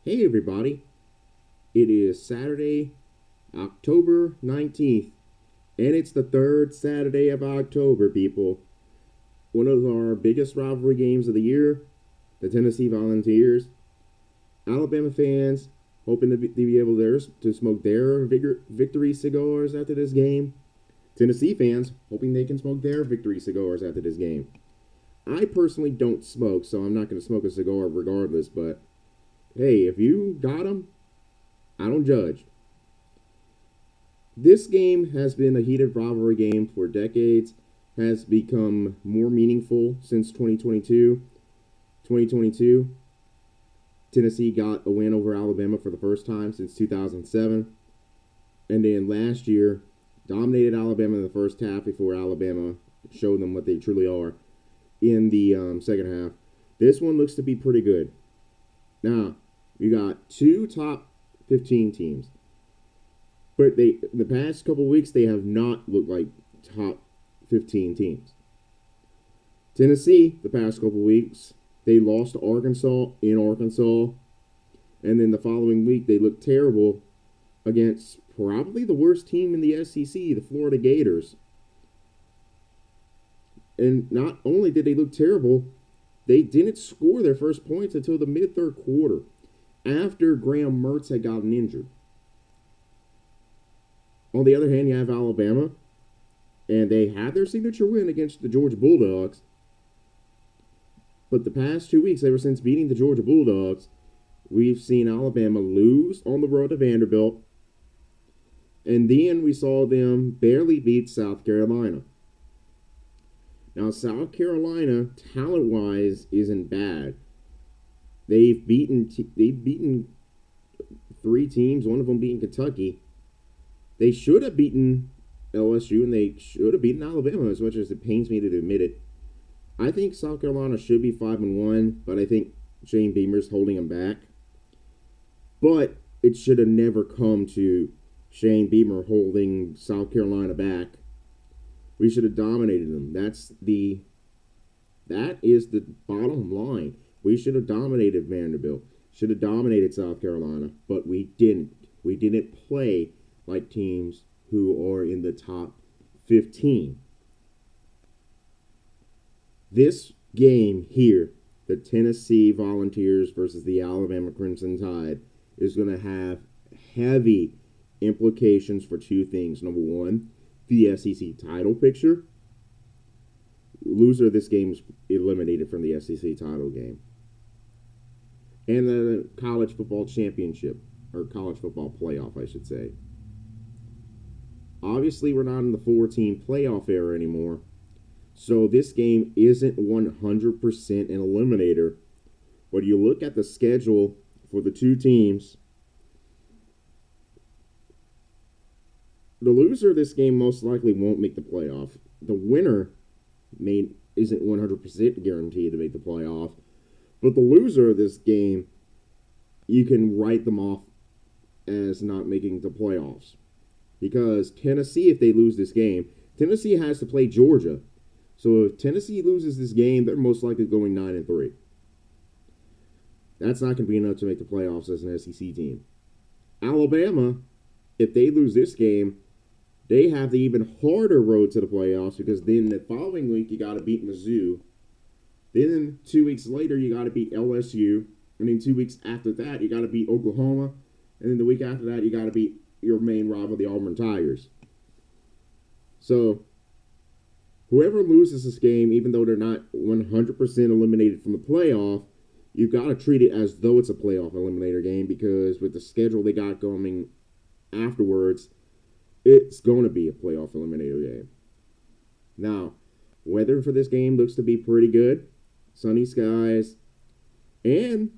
Hey everybody, it is Saturday, October 19th, and it's the third Saturday of October, people. One of our biggest rivalry games of the year, the Tennessee Volunteers. Alabama fans hoping to be able to smoke their victory cigars after this game. Tennessee fans hoping they can smoke their victory cigars after this game. I personally don't smoke, so I'm not going to smoke a cigar regardless, but hey, if you got them, I don't judge. This game has been a heated rivalry game for decades, has become more meaningful since 2022. 2022, Tennessee got a win over Alabama for the first time since 2007. And then last year, dominated Alabama in the first half before Alabama showed them what they truly are in the second half. This one looks to be pretty good. Now, you got two top 15 teams. But the past couple weeks, they have not looked like top 15 teams. Tennessee, the past couple weeks, they lost to Arkansas in Arkansas. And then the following week, they looked terrible against probably the worst team in the SEC, the Florida Gators. And not only did they look terrible, they didn't score their first points until the mid-third quarter, after Graham Mertz had gotten injured. On the other hand, you have Alabama, and they had their signature win against the Georgia Bulldogs. But the past 2 weeks, ever since beating the Georgia Bulldogs, we've seen Alabama lose on the road to Vanderbilt, and then we saw them barely beat South Carolina. Now, South Carolina, talent-wise, isn't bad. They've beaten three teams, one of them beating Kentucky. They should have beaten LSU, and they should have beaten Alabama, as much as it pains me to admit it. I think South Carolina should be 5-1, but I think Shane Beamer's holding them back. But it should have never come to Shane Beamer holding South Carolina back. We should have dominated them. That is the bottom line. We should have dominated Vanderbilt. Should have dominated South Carolina, but we didn't. We didn't play like teams who are in the top 15. This game here, the Tennessee Volunteers versus the Alabama Crimson Tide, is going to have heavy implications for two things. Number one, the SEC title picture. Loser of this game is eliminated from the SEC title game. And the college football championship, or college football playoff, I should say. Obviously, we're not in the 4-team playoff era anymore, so this game isn't 100% an eliminator. But you look at the schedule for the two teams, the loser of this game most likely won't make the playoff. The winner isn't 100% guaranteed to make the playoff. But the loser of this game, you can write them off as not making the playoffs. Because Tennessee, if they lose this game, Tennessee has to play Georgia. So if Tennessee loses this game, they're most likely going 9-3. That's not going to be enough to make the playoffs as an SEC team. Alabama, if they lose this game, they have the even harder road to the playoffs, because then the following week you got to beat Mizzou. Then 2 weeks later you got to beat LSU, and then 2 weeks after that you got to beat Oklahoma, and then the week after that you got to beat your main rival, the Auburn Tigers. So whoever loses this game, even though they're not 100% eliminated from the playoff, you've got to treat it as though it's a playoff eliminator game, because with the schedule they got going afterwards, it's going to be a playoff eliminator game. Now, weather for this game looks to be pretty good. Sunny skies. And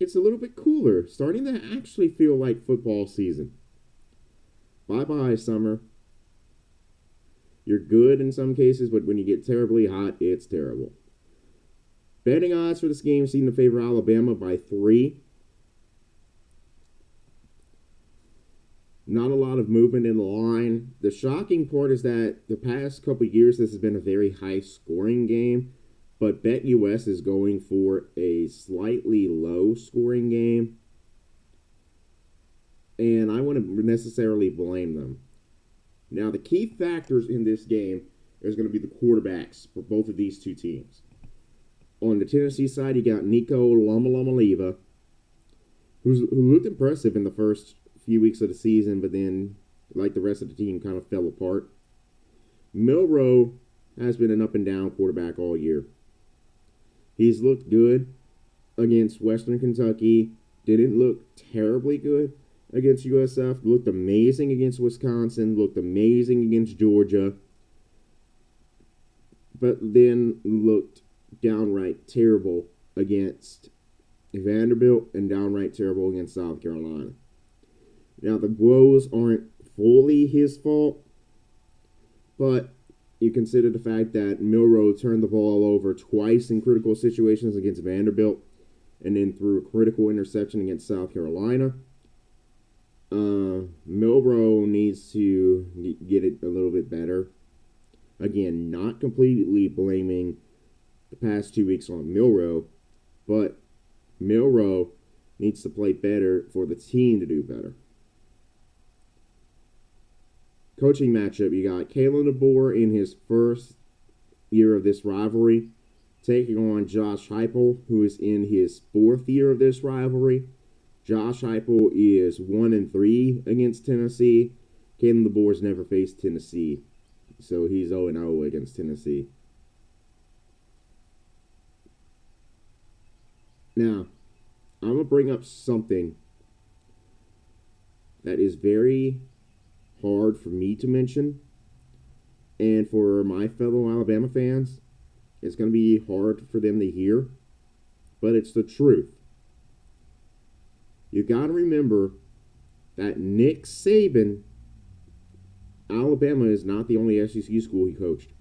it's a little bit cooler. Starting to actually feel like football season. Bye-bye, summer. You're good in some cases, but when you get terribly hot, it's terrible. Betting odds for this game seem to favor Alabama by 3. Not a lot of movement in the line. The shocking part is that the past couple years, this has been a very high-scoring game, but BetUS is going for a slightly low-scoring game. and I wouldn't necessarily blame them. Now, the key factors in this game is going to be the quarterbacks for both of these two teams. On the Tennessee side, you got Nico Lomalomaliva, who looked impressive in the first few weeks of the season, but then, like the rest of the team, kind of fell apart. Milroe has been an up-and-down quarterback all year. He's looked good against Western Kentucky, didn't look terribly good against USF, looked amazing against Wisconsin, looked amazing against Georgia, but then looked downright terrible against Vanderbilt and downright terrible against South Carolina. Now, the woes aren't fully his fault, but you consider the fact that Milroe turned the ball over twice in critical situations against Vanderbilt and then threw a critical interception against South Carolina. Milroe needs to get it a little bit better. Again, not completely blaming the past 2 weeks on Milroe, but Milroe needs to play better for the team to do better. Coaching matchup, you got Kalen DeBoer in his first year of this rivalry, taking on Josh Heupel, who is in his fourth year of this rivalry. Josh Heupel is 1-3 against Tennessee. Kalen DeBoer's never faced Tennessee, so he's 0-0 against Tennessee. Now, I'm going to bring up something that is very hard for me to mention, and for my fellow Alabama fans, it's going to be hard for them to hear, but it's the truth. You got to remember that Nick Saban, Alabama is not the only SEC school he coached.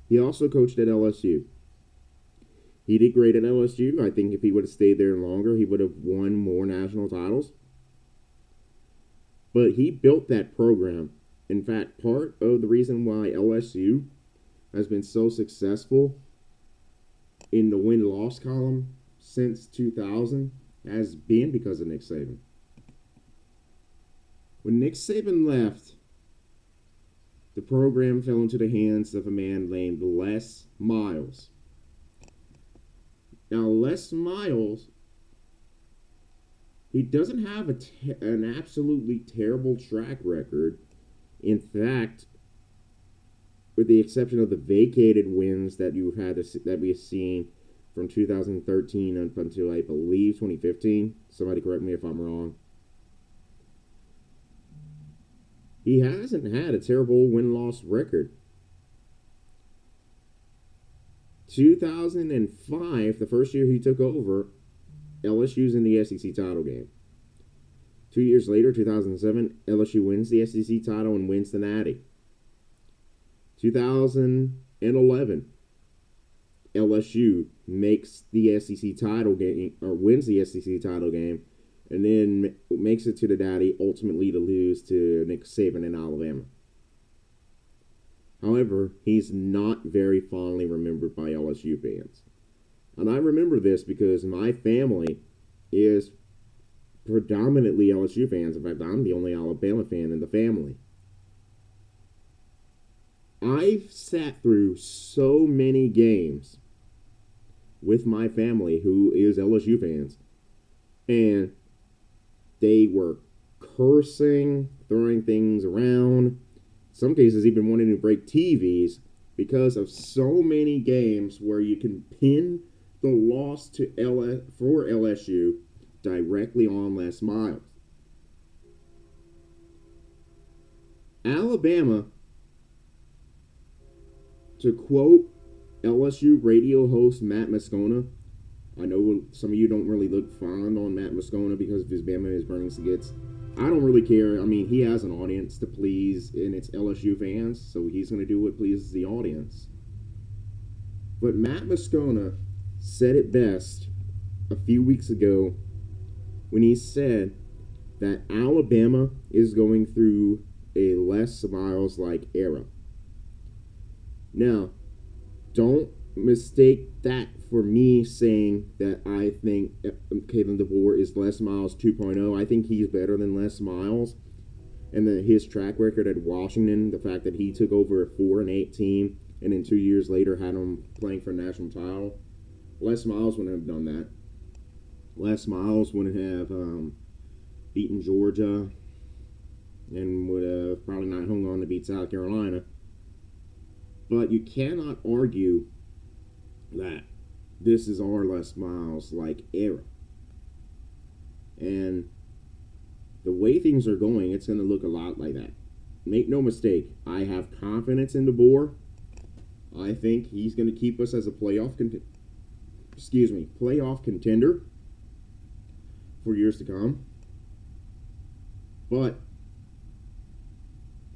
He also coached at LSU. He did great at LSU. I think if he would have stayed there longer, he would have won more national titles. But he built that program. In fact, part of the reason why LSU has been so successful in the win-loss column since 2000 has been because of Nick Saban. When Nick Saban left, the program fell into the hands of a man named Les Miles. Now, Les Miles, he doesn't have an absolutely terrible track record. In fact, with the exception of the vacated wins that we've seen from 2013 up until, I believe, 2015. Somebody correct me if I'm wrong. He hasn't had a terrible win-loss record. 2005, the first year he took over, LSU's in the SEC title game. 2 years later, 2007, LSU wins the SEC title and wins the Natty. 2011, LSU makes the SEC title game, or wins the SEC title game, and then makes it to the Natty, ultimately to lose to Nick Saban in Alabama. However, he's not very fondly remembered by LSU fans. And I remember this because my family is predominantly LSU fans. In fact, I'm the only Alabama fan in the family. I've sat through so many games with my family who is LSU fans, and they were cursing, throwing things around, some cases even wanting to break TVs because of so many games where you can pin the loss to for LSU directly on Les Miles. Alabama, to quote LSU radio host Matt Moscona, I know some of you don't really look fond on Matt Moscona because of his Bama is burning skits. I don't really care. I mean, he has an audience to please, and it's LSU fans, so he's going to do what pleases the audience. But Matt Moscona said it best a few weeks ago when he said that Alabama is going through a Les Miles-like era. Now, don't mistake that for me saying that I think Kalen DeBoer is Les Miles 2.0. I think he's better than Les Miles. And then his track record at Washington, the fact that he took over a 4-8 team and then 2 years later had him playing for a national title, Les Miles wouldn't have done that. Les Miles wouldn't have beaten Georgia and would have probably not hung on to beat South Carolina. But you cannot argue that this is our Les Miles era. And the way things are going, it's going to look a lot like that. Make no mistake, I have confidence in DeBoer. I think he's going to keep us as a playoff contender for years to come. But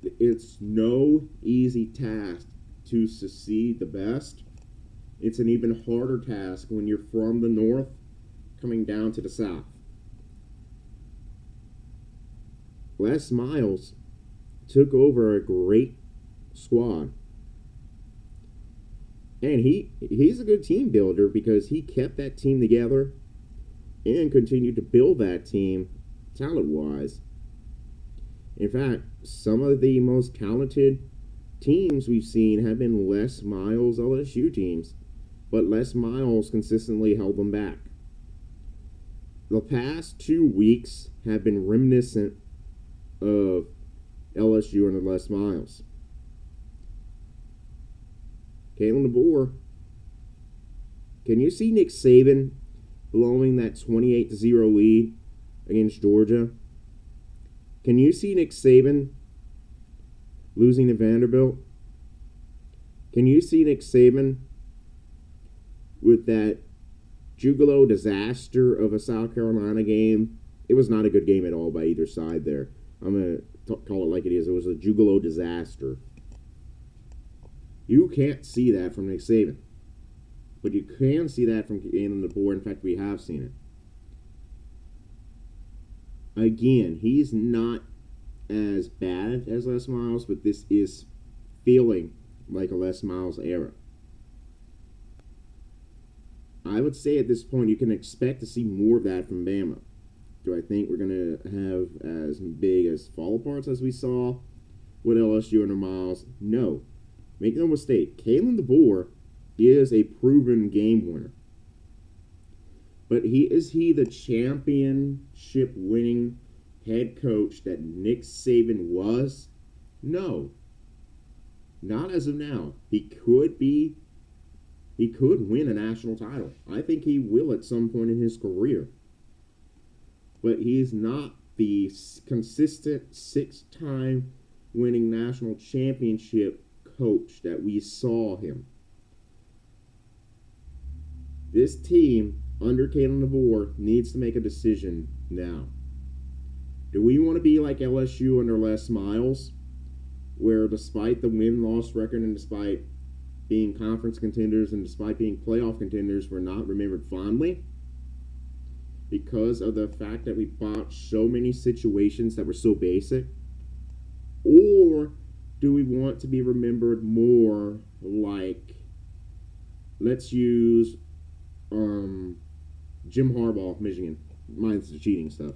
it's no easy task to succeed the best. It's an even harder task when you're from the north coming down to the south. Les Miles took over a great squad. And he's a good team builder because he kept that team together and continued to build that team talent-wise. In fact, some of the most talented teams we've seen have been Les Miles LSU teams, but Les Miles consistently held them back. The past 2 weeks have been reminiscent of LSU and the Les Miles. Kalen DeBoer, can you see Nick Saban blowing that 28-0 lead against Georgia? Can you see Nick Saban losing to Vanderbilt? Can you see Nick Saban with that Juggalo disaster of a South Carolina game? It was not a good game at all by either side there. I'm going to call it like it is. It was a Juggalo disaster. You can't see that from Nick Saban. But you can see that from Kalen DeBoer. In fact, we have seen it. Again, he's not as bad as Les Miles, but this is feeling like a Les Miles era. I would say at this point you can expect to see more of that from Bama. Do I think we're going to have as big as fall aparts as we saw with LSU and the Miles? No. Make no mistake, Kalen DeBoer is a proven game winner. But is he the championship winning head coach that Nick Saban was? No. Not as of now. He could win a national title. I think he will at some point in his career. But he's not the consistent 6-time winning national championship coach that we saw him. This team under Kalen DeBoer needs to make a decision now. Do we want to be like LSU under Les Miles, where despite the win-loss record and despite being conference contenders and despite being playoff contenders, we're not remembered fondly because of the fact that we botched so many situations that were so basic? Or do we want to be remembered more like, let's use Jim Harbaugh, Michigan, minus the cheating stuff?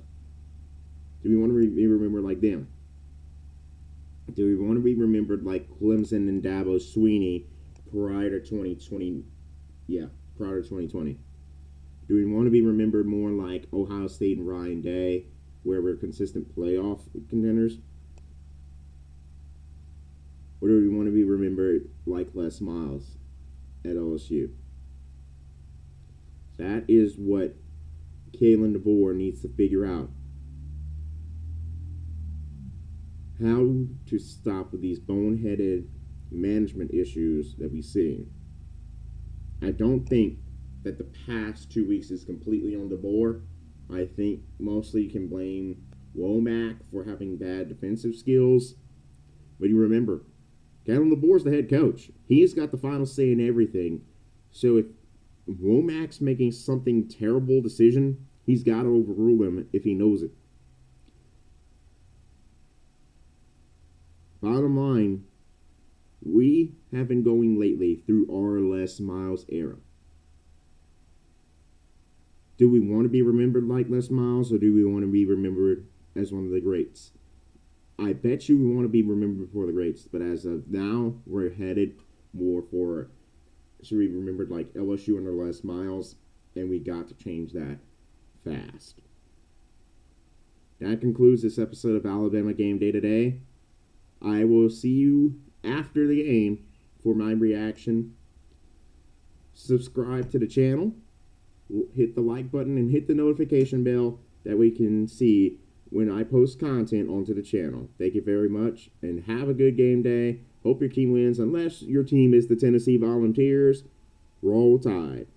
Do we want to be remembered like them? Do we want to be remembered like Clemson and Dabo Swinney prior to 2020? Yeah, prior to 2020. Do we want to be remembered more like Ohio State and Ryan Day, where we're consistent playoff contenders? Or do we want to be remembered like Les Miles at LSU? That is what Kalen DeBoer needs to figure out. How to stop with these boneheaded management issues that we see. I don't think that the past 2 weeks is completely on DeBoer. I think mostly you can blame Womack for having bad defensive skills. But you remember, Kalen DeBoer's the head coach. He's got the final say in everything. So if Womack's making something terrible decision, he's got to overrule him if he knows it. Bottom line, We have been going lately through our Les Miles era. Do we want to be remembered like Les Miles, or do we want to be remembered as one of the greats? I bet you we want to be remembered for the greats, but as of now, we're headed more for should be remembered like LSU under Les Miles, and we got to change that fast. That concludes this episode of Alabama Game Day today. I will see you after the game for my reaction. Subscribe to the channel, hit the like button, and hit the notification bell that we can see when I post content onto the channel. Thank you very much, and have a good game day. Hope your team wins, unless your team is the Tennessee Volunteers. Roll Tide.